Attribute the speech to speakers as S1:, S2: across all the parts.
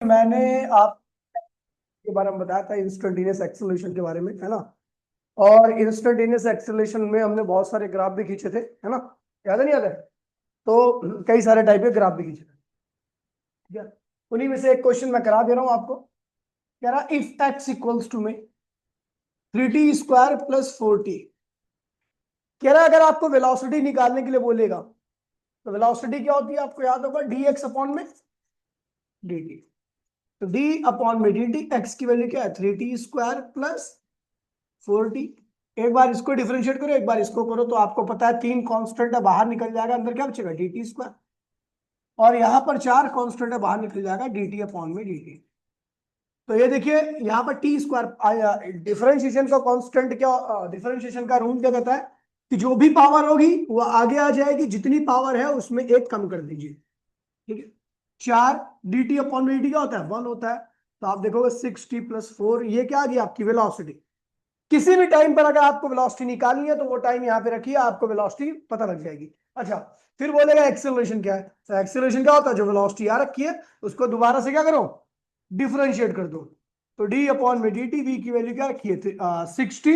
S1: मैंने आप के बारे में बताया था इंस्टेंटेनियस एक्सेलरेशन के बारे में, है ना। और इंस्टेंटेनियस एक्सेलरेशन में हमने बहुत सारे ग्राफ भी खींचे थे, है ना। याद है नहीं याद है? तो कई सारे टाइप के ग्राफ भी खींचे थे, ठीक है। उन्हीं में से एक क्वेश्चन मैं करा दे रहा हूं आपको। कह रहा इफ एक्स इक्वल्स टू में 3t² + 4t। कह रहा अगर आपको वेलोसिटी निकालने के लिए बोलेगा तो वेलोसिटी क्या होती है, आपको याद होगा, dx/dt। तो d/dt, एक्स की वैल्यू क्या है, 3t² + 4t। एक बार इसको डिफरेंशिएट करो, एक बार इसको करो, तो आपको पता है 3 कांस्टेंट है, बाहर निकल जाएगा, अंदर क्या बचेगा, dt²। और यहां पर 4 कांस्टेंट है, बाहर निकल जाएगा dt/dt। तो ये देखिए यहाँ पर t², डिफरेंशिएशन का कांस्टेंट क्या, डिफरेंशिएशन का रूल क्या कहता है कि जो भी पावर होगी वो आगे आ जाएगी, जितनी पावर है उसमें एक कम कर दीजिए, ठीक है। 4 dt/dt क्या होता है, 1 होता है। तो आप देखोगे 6t + 4, ये क्या आ गई आपकी वेलोसिटी। किसी भी टाइम पर अगर आपको वेलोसिटी निकालनी है तो वो टाइम यहां पे रखिए, आपको वेलोसिटी पता लग जाएगी। अच्छा, फिर बोलेगा एक्सेलरेशन क्या है, तो एक्सेलरेशन क्या होता है, जो वेलोसिटी यहां रखी है उसको दोबारा से क्या करो, डिफरेंशिएट कर दो। तो d/dt, v की वैल्यू क्या रखी है, 60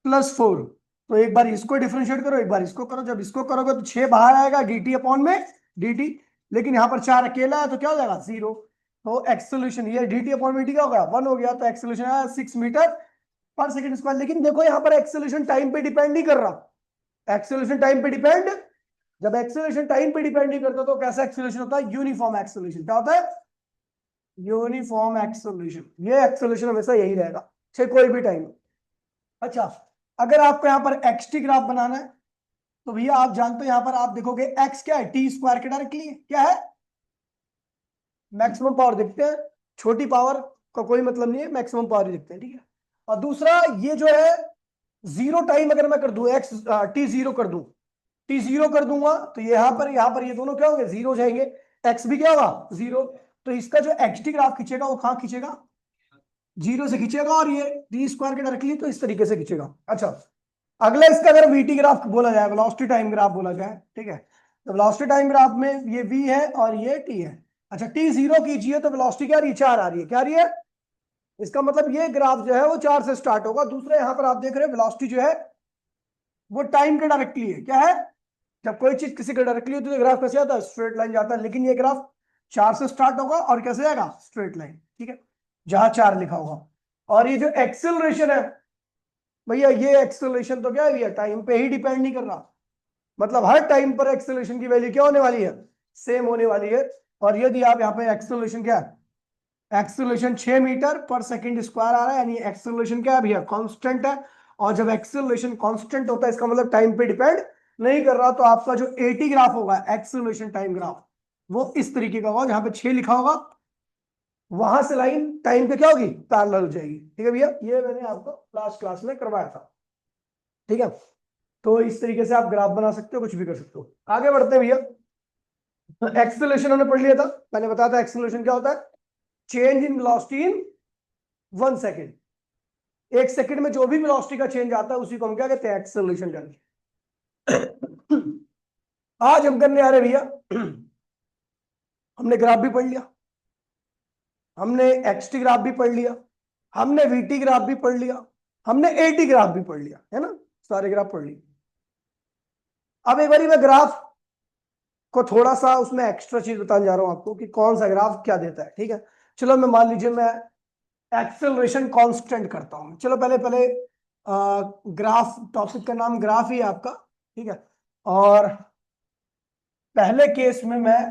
S1: + 4। तो एक बार इसको डिफरेंशिएट करो, एक बार इसको करो, जब इसको करोगे तो 6 बाहर आएगा dt/dt। लेकिन यहां पर 4 अकेला है तो क्या हो जाएगा, 0। तो एक्सेलरेशन ये dt/dt क्या हो गया, 1 हो गया। तो एक्सेलरेशन आया 6 मीटर/सेकंड स्क्वायर। लेकिन देखो यहाँ पर एक्सेलरेशन टाइम पे डिपेंड नहीं कर रहा। एक्सेलरेशन टाइम पे डिपेंड, जब एक्सेलरेशन टाइम पे डिपेंड नहीं करता तो कैसा एक्सेलरेशन होता है, यूनिफॉर्म एक्सेलरेशन। क्या होता है, यूनिफॉर्म एक्सेलरेशन। ये एक्सेलरेशन हमेशा यही रहेगा, चाहे कोई भी टाइम। अच्छा, अगर आपको यहाँ पर एक्स ग्राफ बनाना है तो भैया आप जानते हो यहाँ पर आप देखोगे एक्स क्या है, t² के डायरेक्टली क्या है, मैक्सिमम पावर देखते हैं। छोटी पावर का कोई मतलब नहीं है, मैक्सिमम पावर ही देखते हैं, ठीक है। और दूसरा ये जो है जीरो टाइम, अगर मैं कर दूं एक्स t0 कर दूं, t0 कर दूंगा तो यहाँ पर ये दोनों क्या होंगे, जीरो हो जाएंगे। एक्स भी क्या होगा, जीरो। तो इसका जो एक्स ग्राफ खींचेगा वो कहाँ खींचेगा, जीरो से खींचेगा, और ये t² के डायरेक्टली तो इस तरीके से खींचेगा। अच्छा, अगला इसका अगर वीटी ग्राफ बोला जाए, वेलोसिटी टाइम ग्राफ बोला जाए, ठीक है। तो वेलोसिटी टाइम ग्राफ में ये v है और ये t है। अच्छा, t0 कीजिए तो वेलोसिटी क्या आ रही है, 4 आ रही है। क्या आ रही है, इसका मतलब ये ग्राफ जो है वो 4 से स्टार्ट होगा। दूसरा यहाँ पर आप देख रहे हैं वेलोसिटी जो है वो टाइम के डायरेक्टली है। क्या है, जब कोई चीज किसी के डायरेक्टली होती है तो ग्राफ कैसे आता है, स्ट्रेट लाइन जाता है। लेकिन ये ग्राफ 4 से स्टार्ट होगा और कैसे जाएगा, स्ट्रेट लाइन, ठीक है, जहां 4 लिखा होगा। और ये जो एक्सेलरेशन है भैया, ये एक्सेलरेशन तो क्या है भैया, टाइम पे ही डिपेंड नहीं कर रहा। मतलब हर टाइम पर एक्सेलरेशन की वैल्यू क्या होने वाली है, सेम होने वाली है। और यदि आप यहाँ पे एक्सेलरेशन क्या है, एक्सेलरेशन 6 मीटर/सेकंड स्क्वायर आ रहा है, यानी एक्सेलरेशन क्या है भैया, कांस्टेंट है। और जब एक्सेलरेशन कांस्टेंट होता है इसका मतलब टाइम पे डिपेंड नहीं कर रहा। तो आपका जो एटी ग्राफ होगा, एक्सेलरेशन टाइम ग्राफ, वो इस तरीके का होगा, जहां पे 6 लिखा होगा वहां से लाइन टाइम पे क्या होगी, पैरेलल हो जाएगी, ठीक है भैया। ये मैंने आपको लास्ट क्लास में करवाया था, ठीक है। तो इस तरीके से आप ग्राफ बना सकते हो, कुछ भी कर सकते हो। आगे बढ़ते हैं भैया। तो एक्सेलरेशन हमने पढ़ लिया था, मैंने बताया था एक्सेलरेशन क्या होता है, change in velocity in 1 second. 1 second में जो भी वेलोसिटी का चेंज आता है उसी को हम क्या कहते हैं, एक्सेलरेशन कहते हैं। आज हम करने आ रहे भैया, हमने ग्राफ भी पढ़ लिया, हमने एक्सटी ग्राफ भी पढ़ लिया, हमने वीटी ग्राफ भी पढ़ लिया, हमने एटी ग्राफ भी पढ़ लिया, है ना। सारे ग्राफ पढ़ लिए। अब एक बारी मैं ग्राफ को थोड़ा सा उसमें एक्स्ट्रा चीज बताने जा रहा हूं आपको कि कौन सा ग्राफ क्या देता है, ठीक है। चलो मैं मान लीजिए मैं एक्सेलरेशन कांस्टेंट करता हूं। चलो पहले पहले ग्राफ, टॉपिक का नाम ग्राफ ही है आपका, ठीक है। और पहले केस में मैं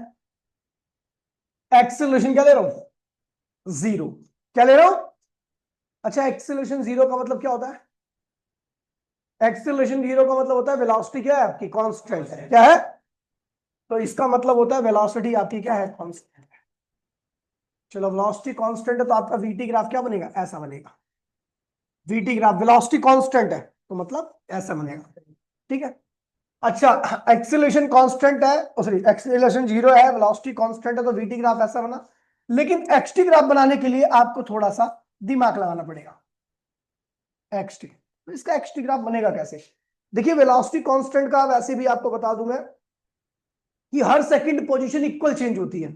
S1: एक्सेलरेशन क्या ले रहा हूं, जीरो। क्या ले रहा हूं, अच्छा, एक्सेलरेशन जीरो का मतलब क्या होता है, एक्सेलरेशन जीरो का मतलब होता है वेलोसिटी क्या है आपकी, कांस्टेंट है। क्या है, तो इसका मतलब होता है वेलोसिटी आपकी क्या है, कांस्टेंट है। चलो, वेलोसिटी कांस्टेंट है तो आपका वीटी ग्राफ क्या बनेगा, ऐसा बनेगा। वीटी ग्राफ, वेलोसिटी कांस्टेंट है तो मतलब ऐसा बनेगा, ठीक है। अच्छा, एक्सेलरेशन कांस्टेंट है, सॉरी एक्सेलरेशन जीरो है, वेलोसिटी कांस्टेंट है, तो वीटी ग्राफ ऐसा बना। लेकिन एक्सटी ग्राफ बनाने के लिए आपको थोड़ा सा दिमाग लगाना पड़ेगा। एक्सटी, तो इसका एक्सटी ग्राफ बनेगा कैसे, देखिए वेलोसिटी कांस्टेंट का वैसे भी आपको बता दूं मैं कि हर सेकंड पोजीशन इक्वल चेंज होती है।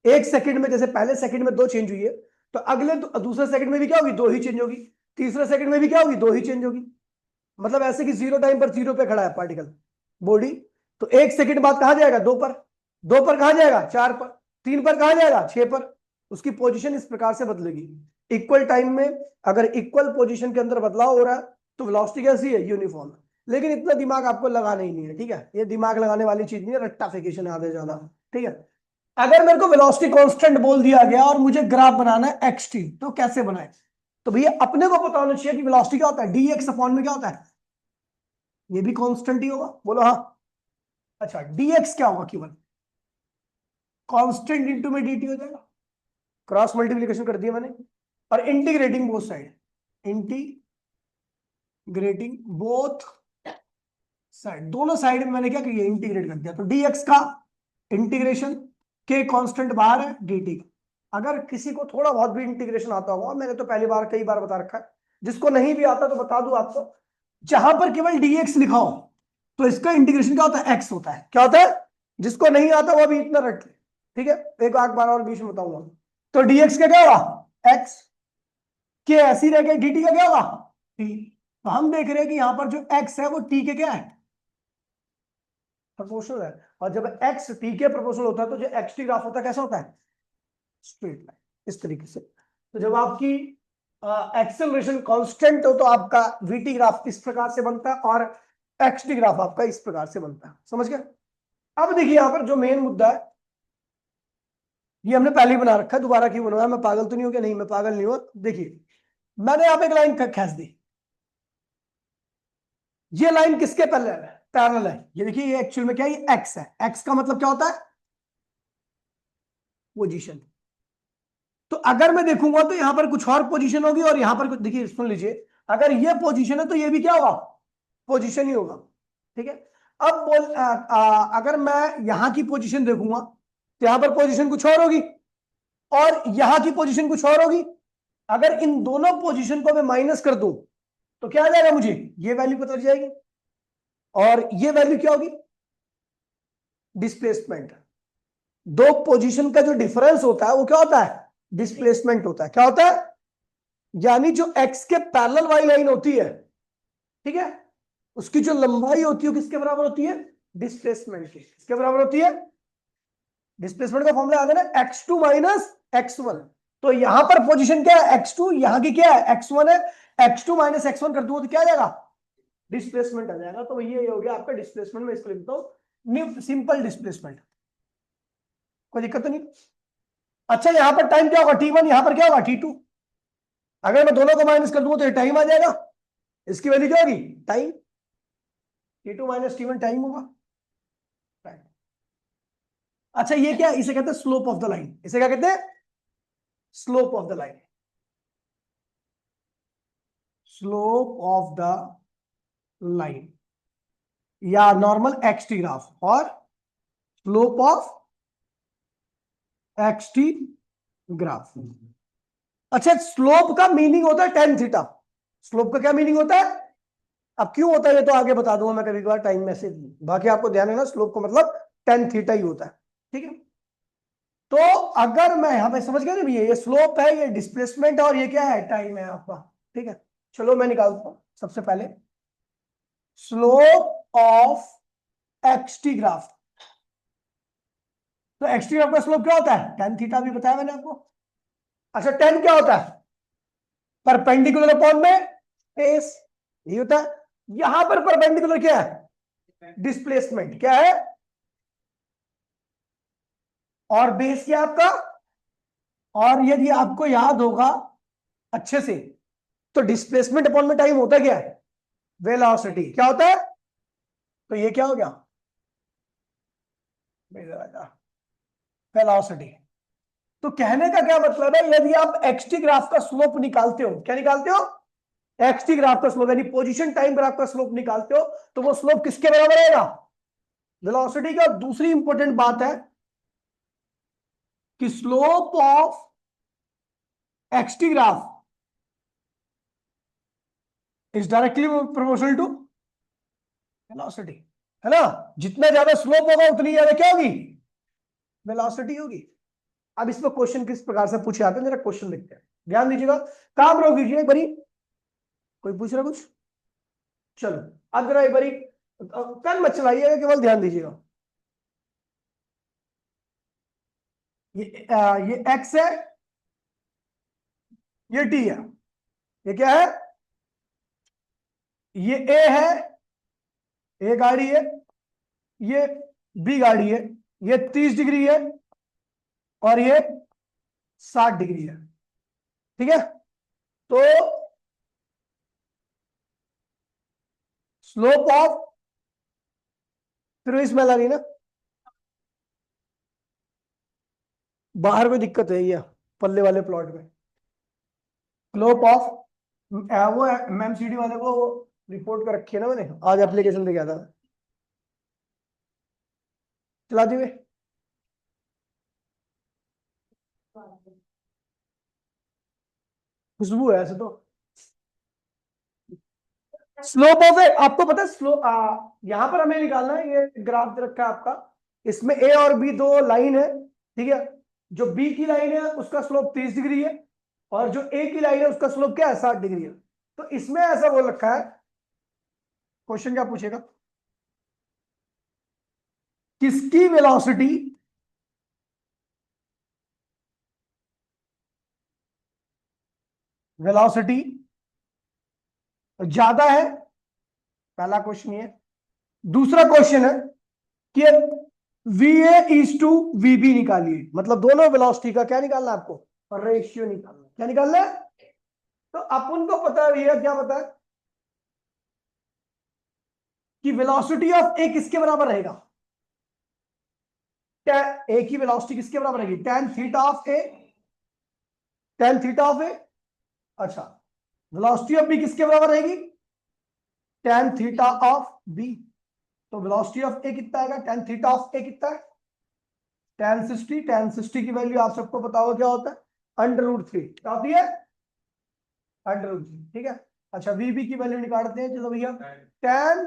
S1: एक सेकंड में, जैसे पहले सेकंड में 2 चेंज हुई है, तो अगले दूसरे सेकंड में भी क्या होगी, 2 ही चेंज होगी, तीसरे सेकंड में भी क्या होगी, 2 ही चेंज होगी। मतलब ऐसे कि 0 टाइम पर 0 पे खड़ा है पार्टिकल बॉडी, तो 1 सेकंड बाद कहां जाएगा, 2 पर, 2 पर कहां जाएगा, 4 पर, 3 पर कहां जाएगा, 6 पर। उसकी पोजीशन इस प्रकार से बदलेगी। इक्वल टाइम में अगर इक्वल पोजीशन के अंदर बदलाव हो रहा है तो वेलोसिटी कैसी है, यूनिफॉर्म। लेकिन इतना दिमाग आपको लगाना ही नहीं है, ठीक है, ये दिमाग लगाने वाली चीज नहीं है, रट्टाफिकेशन है आधे ज्यादा, ठीक है। अगर मेरे को वेलोसिटी कांस्टेंट बोल दिया गया और मुझे ग्राफ बनाना है एक्स टी, तो कैसे बनाए? तो भैया अपने को पता होना चाहिए कि वेलोसिटी क्या होता है, डी एक्स अपॉन में क्या होता है, ये भी कांस्टेंट ही होगा, बोलो हाँ। अच्छा डी एक्स क्या होगा, केवल कांस्टेंट इंटू में डी टी हो जाएगा, क्रॉस मल्टीप्लीकेशन कर दिया मैंने। और integrating both side, integrating both side, दोनों साइड में मैंने क्या किया, इंटीग्रेट कर दिया। तो डी एक्स का इंटीग्रेशन, के कांस्टेंट बाहर है, डी टी। अगर किसी को थोड़ा बहुत भी इंटीग्रेशन आता होगा, मैंने तो पहली बार कई बार बता रखा है, जिसको नहीं भी आता तो बता दूं आपको, जहां पर केवल dx लिखा हो तो इसका इंटीग्रेशन क्या होता है, x होता है। क्या होता है, जिसको नहीं आता वो भी इतना रट ले, ठीक है, एक आध बार और बीच में बताऊंगा। तो dx का क्या होगा, x, के ऐसी रह गई, dt का क्या होगा, t। तो हम देख रहे हैं कि यहां पर जो x है वो t के क्या है, प्रोपोर्शनल है। और जब x t के प्रोपोर्शनल होता है तो जो एक्स टी ग्राफ होता है कैसा होता है, स्ट्रेट लाइन, इस तरीके से। तो जब आपकी एक्सेलरेशन कांस्टेंट हो तो आपका वीटी ग्राफ इस प्रकार से बनता है और एक्सटी ग्राफ आपका इस प्रकार से बनता है, समझ गए। अब देखिए यहां पर जो मेन मुद्दा है, ये हमने पहले ही बना रखा है, दोबारा क्यों बनवाया, मैं पागल तो नहीं हो गया, नहीं मैं पागल नहीं हुआ। देखिए मैंने यहां पे एक लाइन खींच दी, ये लाइन किसके पैरेलल है, पैरेलल है। ये देखिए ये एक्चुअल में क्या है, ये एक्स है, एक्स का मतलब क्या होता है, पोजीशन। तो अगर मैं देखूंगा तो यहां पर कुछ और पोजीशन होगी और यहां पर कुछ, देखिए सुन लीजिए, अगर ये पोजीशन है तो ये भी क्या होगा, पोजीशन ही होगा, ठीक है। अब अगर मैं यहां की पोजीशन देखूंगा तो यहां पर पोजीशन कुछ और होगी और यहां की पोजीशन कुछ और होगी। अगर इन दोनों पोजीशन को मैं माइनस कर दूं तो क्या आ जाएगा, मुझे ये वैल्यू पता चल जाएगी, और ये वैल्यू क्या होगी, डिस्प्लेसमेंट। दो पोजीशन का जो डिफरेंस होता है वो क्या होता है, डिस्प्लेसमेंट होता है। क्या होता है, यानी जो एक्स के पैरेलल वाली लाइन होती है, ठीक है, उसकी जो लंबाई होती है किसके बराबर होती है, डिस्प्लेसमेंट के। किसके बराबर होती है, डिस्प्लेसमेंट का फॉर्मूला याद है ना, x2 माइनस x1। तो यहां पर पोजीशन क्या है, x2, यहां की क्या है, x1 है, x2 माइनस x1 कर दूंगा तो क्या आ जाएगा, डिस्प्लेसमेंट आ जाएगा। तो ये हो गया आपका डिस्प्लेसमेंट, में इसको लिखता हूं सिंपल डिस्प्लेसमेंट, कोई दिक्कत तो नहीं। अच्छा यहां पर टाइम क्या होगा, t1, यहां पर क्या होगा, t2। अगर मैं दोनों को माइनस कर दूंगा तो ये टाइम आ जाएगा, इसकी वैल्यू क्या होगी, time, t2 minus t1 time होगा, टाइम। अच्छा ये क्या, इसे कहते हैं स्लोप ऑफ द लाइन, इसे क्या कहते हैं, slope of the line, slope of the line, या नॉर्मल एक्सटी ग्राफ, और स्लोप ऑफ एक्सटी ग्राफ। अच्छा स्लोप का मीनिंग होता है टेन थीटा, स्लोप का क्या मीनिंग होता है, अब क्यों होता है ये तो आगे बता दूंगा मैं कभी कभार टाइम में से, बाकी आपको ध्यान है ना, स्लोप का मतलब टेन थीटा ही होता है, ठीक है। तो अगर मैं यहां पे समझ गया ना भैया, ये स्लोप है, ये डिस्प्लेसमेंट है, और ये क्या है, टाइम है आपका, ठीक है। चलो मैं निकालता हूं सबसे पहले स्लोप ऑफ एक्सटी ग्राफ। तो एक्सटी ग्राफ का स्लोप क्या होता है, टेन थीटा, भी बताया मैंने आपको। अच्छा टेन क्या होता है, परपेंडिकुलर अपॉन में बेस, ये होता है। यहां पर परपेंडिकुलर क्या है, डिस्प्लेसमेंट क्या है, और बेस क्या है आपका। और यदि आपको याद होगा अच्छे से तो डिस्प्लेसमेंट अपॉन में टाइम होता क्या है, वेलोसिटी। क्या होता है, तो ये क्या हो गया, वेलोसिटी। तो कहने का क्या मतलब है, यदि आप एक्सटी ग्राफ का स्लोप निकालते हो, क्या निकालते हो, एक्सटी ग्राफ का स्लोप, यानी पोजीशन टाइम ग्राफ का स्लोप निकालते हो, तो वो स्लोप किसके बराबर आएगा, वेलोसिटी का। दूसरी इंपॉर्टेंट बात है कि slope of X T graph is directly proportional to velocity, है ना। जितना ज्यादा स्लोप होगा उतनी ज्यादा क्या होगी, वेलोसिटी होगी। अब इसमें क्वेश्चन किस प्रकार से पूछे जाते हैं जरा क्वेश्चन देखते हैं, ध्यान दीजिएगा, काम रोक दीजिए एक बारी। कोई पूछ रहा कुछ? चलो अब जरा एक बारी पेन मत चलाइएगा, केवल ध्यान दीजिएगा। ये एक्स है, ये टी है, ये क्या है, ये ए है, ए गाड़ी है, ये बी गाड़ी है, ये 30 डिग्री है और ये 60 डिग्री है, ठीक है। तो स्लोप ऑफ, फिर इसमें लगी ना, बाहर कोई दिक्कत है ये पल्ले वाले प्लॉट में, स्लोप ऑफ, वो एमएमसीडी वाले को रिपोर्ट कर रखी है ना मैंने, आज एप्लीकेशन दे गया था, चला दी हुए। खुशबू है ऐसे तो। स्लोप ऑफ, आपको पता है स्लो, यहां पर हमें निकालना है, ये ग्राफ दे रखा है आपका, इसमें ए और बी दो लाइन है, ठीक है। जो बी की लाइन है उसका स्लोप 30 डिग्री है, और जो ए की लाइन है उसका स्लोप क्या है, 60 डिग्री है। तो इसमें ऐसा बोल रखा है, क्वेश्चन क्या पूछेगा, किसकी वेलोसिटी वेलोसिटी ज्यादा है, पहला क्वेश्चन ये। दूसरा क्वेश्चन है कि V A is to V B निकालिए, मतलब दोनों वेलोसिटी का क्या निकालना है आपको, रेशियो निकालना है। क्या निकालना है? तो अपन को पता है भैया, क्या पता है कि वेलोसिटी ऑफ ए किसके बराबर रहेगा, ए की वेलोसिटी किसके बराबर रहेगी, tan theta of A, tan theta of A. अच्छा, वेलोसिटी ऑफ बी किसके बराबर रहेगी, टेन थीटा ऑफ बी। तो वेलोसिटी ऑफ ए कितना आएगा, टेन थीटा ऑफ ए कितना है, टेन 60। टेन 60 की वैल्यू आप सबको पता होगा क्या होता है, √3 क्या होती है, √3, ठीक है। अच्छा, वीबी की वैल्यू निकालते हैं, चलो भैया, टेन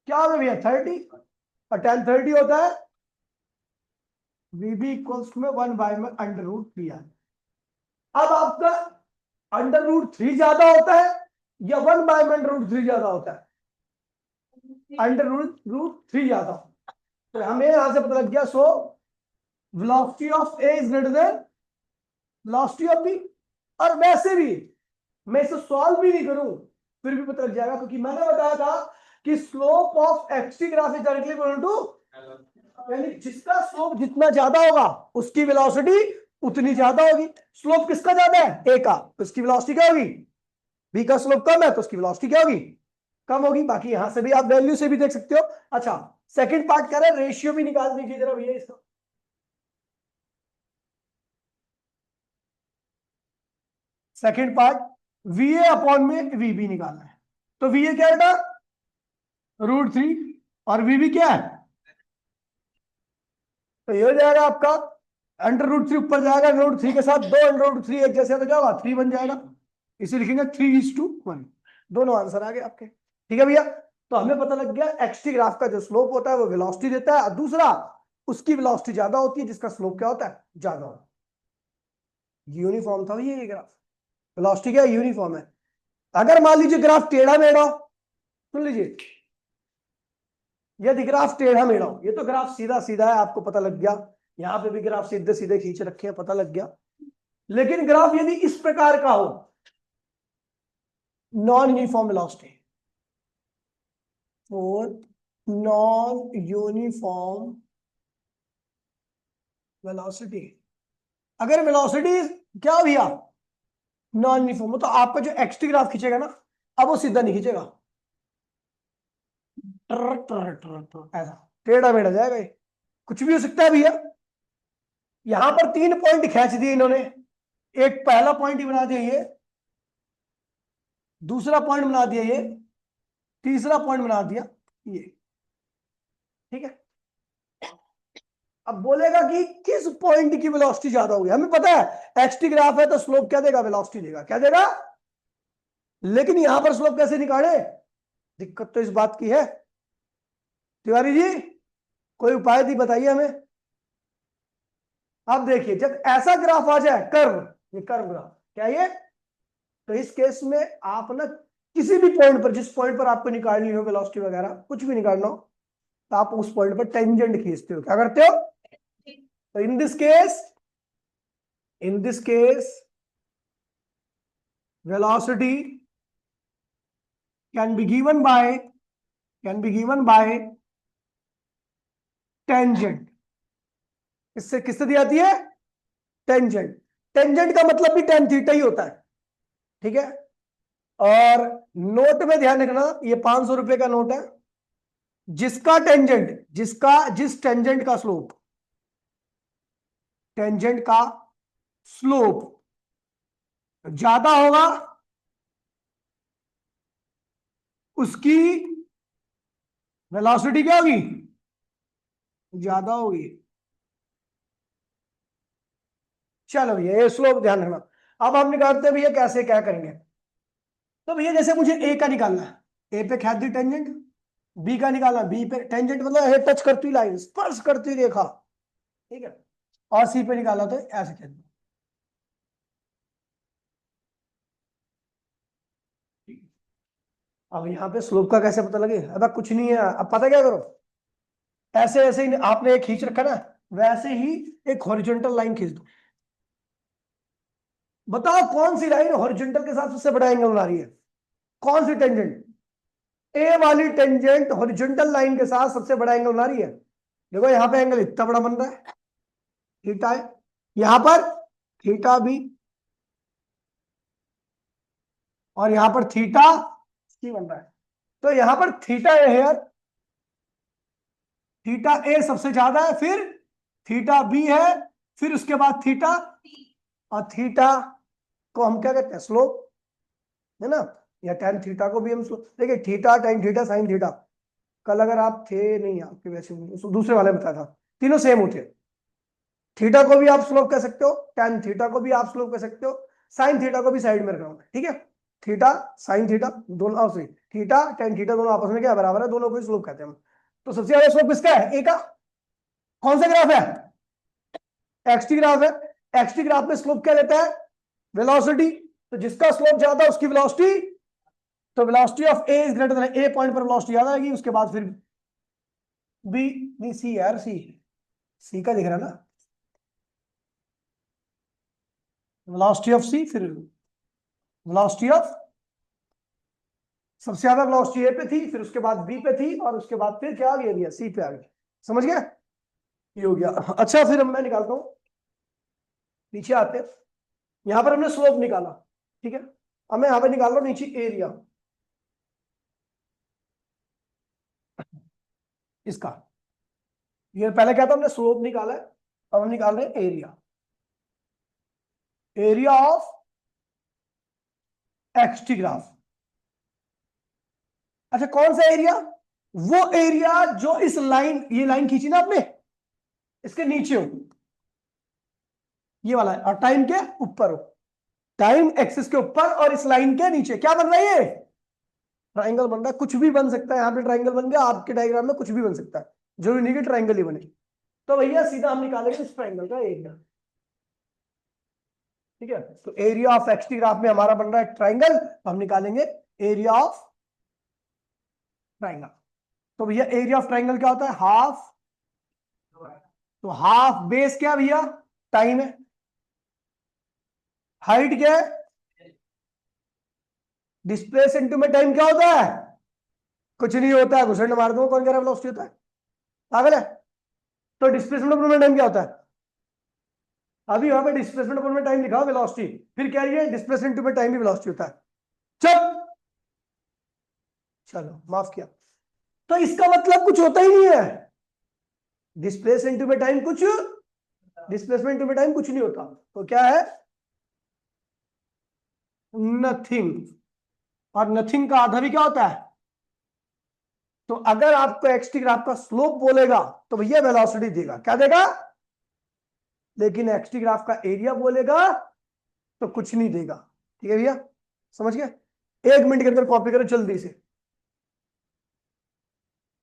S1: क्या होगा भैया, 30, और टेन 30 होता है वीबी इक्वल्स में 1 में √3 है। अब आपका √3 ज्यादा होता है या 1/√3 ज्यादा होता है, √3 ज्यादा। तो हमें यहां से पता लग गया, so velocity of A is greater than velocity of B. और वैसे भी मैं इसे सॉल्व भी नहीं करूं फिर भी पता लग जाएगा, क्योंकि मैंने बताया था कि slope of X T graph is directly equal to, यानी जिसका स्लोप जितना ज्यादा होगा उसकी वेलोसिटी उतनी ज्यादा होगी। स्लोप किसका ज्यादा है, ए का, तो इसकी वेलोसिटी क्या होगी, बी का स्लोप कम है तो उसकी वेलोसिटी क्या होगी, कम होगी। बाकी यहां से भी आप वैल्यू से भी देख सकते हो। अच्छा, सेकंड पार्ट कह रहा है रेशियो भी निकाल दीजिए जरा भैया इसका। सेकंड पार्ट, वीए अपॉन में वीबी निकालना है। तो वीए क्या बेटा, √3, और वीबी क्या है, तो ये हो जाएगा आपका √3 ऊपर जाएगा, √3 के साथ दो √3 एक जैसे, तो क्या होगा, 3 बन जाएगा। इसे लिखेंगे 3:1, दोनों आंसर आ गए आपके, ठीक है भैया। तो हमें पता लग गया एक्सटी ग्राफ का जो स्लोप होता है वो वेलोसिटी देता है, और दूसरा उसकी वेलोसिटी ज्यादा होती है जिसका स्लोप क्या होता है, ज्यादा होता है। यूनिफॉर्म था ये ग्राफ, वेलोसिटी क्या यूनिफॉर्म है। अगर मान लीजिए ग्राफ टेढ़ा मेढ़ा, सुन लीजिए, यदि ग्राफ टेढ़ा मेढ़ा हो, ये तो ग्राफ सीधा सीधा है आपको पता लग गया, यहां पे भी ग्राफ सीधे सीधे खींच रखे हैं पता लग गया। लेकिन ग्राफ यदि इस प्रकार का हो, नॉन यूनिफॉर्म वेलोसिटी, और नॉन यूनिफॉर्म वेलोसिटी, अगर वेलोसिटी क्या भैया नॉन यूनिफॉर्म, तो आपका जो एक्सटी ग्राफ खींचेगा ना, अब वो सीधा नहीं खींचेगा, ऐसा टेढ़ा मेढ़ा जाएगा ये। कुछ भी हो सकता है भैया। यहां पर 3 पॉइंट खींच दिए इन्होंने, एक पहला पॉइंट ही बना दिया ये, दूसरा पॉइंट बना दिया ये, तीसरा पॉइंट बना दिया ये, ठीक है। अब बोलेगा कि किस पॉइंट की वेलोसिटी ज्यादा होगी, हमें पता है एक्सटी ग्राफ है तो स्लोप क्या देगा, वेलोसिटी देगा, क्या देगा। लेकिन यहां पर स्लोप कैसे निकाले, दिक्कत तो इस बात की है। तिवारी जी कोई उपाय दी बताइए हमें। अब देखिए जब ऐसा ग्राफ आ जाए कर्व, ये कर्व ग्राफ क्या ये, तो इस केस में आप ना किसी भी पॉइंट पर, जिस पॉइंट पर आपको निकालनी हो वेलोसिटी वगैरह कुछ भी निकालना हो, तो आप उस पॉइंट पर टेंजेंट खींचते हो। क्या करते हो? तो in this case velocity can be given by tangent। इससे किससे दी जाती है? टेंजेंट। टेंजेंट का मतलब भी tan थीटा ही होता है, ठीक है। और नोट में ध्यान रखना, ये 500 रुपए का नोट है, जिस टेंजेंट का स्लोप ज्यादा होगा उसकी वेलोसिटी क्या होगी? ज्यादा होगी। चलो भैया ये स्लोप ध्यान रखना। अब हम निकालते हैं भैया कैसे क्या करेंगे। तो भैया जैसे मुझे ए का निकालना है, ए पे खींच दी टेंजेंट, बी का निकालना, बी पे टेंजेंट मतलब ऐसे टच करती हुई लाइन, स्पर्श करती हुई रेखा, ठीक है। और सी पे निकाला तो ऐसे खींच दो। अब यहाँ पे स्लोप का कैसे पता लगे? अब कुछ नहीं है, अब पता क्या करो, ऐसे ऐसे ही आपने एक खींच रखा ना, वैसे ही एक हॉरिजॉन्टल लाइन खींच दो। बताओ कौन सी लाइन हॉरिजॉन्टल के साथ सबसे बड़ा एंगल बना रही है? कौन सी टेंजेंट? ए वाली टेंजेंट हॉरिजॉन्टल लाइन के साथ सबसे बड़ा एंगल बना रही है। देखो यहाँ पे एंगल इतना बड़ा बन रहा है, थीटा है, यहां पर थीटा भी, और यहां पर थीटा सी बन रहा है। तो यहां पर थीटा ए है, थीटा ए सबसे ज्यादा है, फिर थीटा बी है, फिर उसके बाद थीटा, और थीटा को हम क्या कहते हैं? स्लोप, है ना। या tan थीटा को भी हम स्लोप, देखिए theta, tan theta, sin theta, कल अगर आप थे नहीं, आपके वैसे दूसरे वाले में बताया था, तीनों सेम होते हैं। थीटा को भी आप स्लोप कह सकते हो, tan थीटा को भी आप स्लोप कह सकते हो, sin थीटा को भी साइड में रखना होगा, ठीक है। थीटा sin थीटा दोनों, सॉरी थीटा tan थीटा दोनों आपस में क्या बराबर है, दोनों को स्लोप कहते हैं हम। तो सबसे ज्यादा स्लोप किसका है? ए का। कौन सा ग्राफ है? एक्सटी ग्राफ है। एक्सटी ग्राफ में स्लोप क्या लेता है? वेलोसिटी। तो जिसका स्लोप ज्यादा उसकी वेलोसिटी, तो velocity of A is greater then, A point पर वेलोसिटी ज्यादा आएगी, उसके बाद फिर बी, नहीं सी यार, सी का दिख रहा है ना, वेलोसिटी ऑफ सी, फिर वेलोसिटी ऑफ, सबसे ज्यादा वेलोसिटी ए पे थी, फिर उसके बाद बी पे थी, और उसके बाद फिर क्या आ गया? सी पे आ गया। समझ गया? ये हो गया। अच्छा फिर मैं निकालता हूं, नीचे आते हैं। यहां पर हमने स्लोप निकाला, ठीक है। अब मैं यहां पर निकाल रहा हूं नीचे एरिया इसका। ये पहले क्या था, हमने स्लोप निकाला है, अब हम निकाल रहे हैं area, area of X T graph. अच्छा कौन सा एरिया? वो एरिया जो इस लाइन, ये लाइन खींची ना आपने, इसके नीचे हो, ये वाला है, और टाइम के ऊपर हो, टाइम एक्सिस के ऊपर, और इस लाइन के नीचे क्या बन रहा है? ये ट्राइंगल बन रहा है। कुछ भी बन सकता है, यहां पे ट्राइंगल बन गया, आपके डायग्राम में कुछ भी बन सकता है, जरूरी नहीं कि ट्राइंगल ही बने। तो भैया सीधा हम निकालेंगे इस ट्राइंगल का एरिया, ठीक है। तो एरिया ऑफ एक्सटी ग्राफ में हमारा बन रहा है ट्राइंगल, हम निकालेंगे एरिया ऑफ ट्राइंगल। तो भैया एरिया ऑफ ट्राइंगल क्या होता है? हाफ, तो हाफ बेस क्या भैया? टाइम है। हाइट क्या है? डिस्प्लेस इनटू में टाइम क्या होता है? कुछ नहीं होता है, घुसंड मार दूंगा, कौन कह रहा है वेलोसिटी होता है? पागल है। तो डिस्प्लेसमेंट में टाइम क्या होता है? अभी वहां पे डिस्प्लेसमेंट में टाइम लिखा वेलोसिटी, फिर क्या है? डिस्प्लेसमेंट में टाइम भी वेलोसिटी होता है। चल, चलो माफ किया। तो इसका मतलब कुछ होता ही नहीं है, डिस्प्लेसमेंट में टाइम कुछ, डिस्प्लेसमेंट में टाइम कुछ नहीं होता, तो क्या है? नथिंग। और नथिंग का आधा भी क्या होता है? तो अगर आपको एक्सटी ग्राफ का स्लोप बोलेगा तो भैया वेलोसिटी देगा, क्या देगा? लेकिन एक्सटी ग्राफ का एरिया बोलेगा तो कुछ नहीं देगा, ठीक है भैया। समझ गए? 1 मिनट के अंदर कॉपी करो जल्दी से।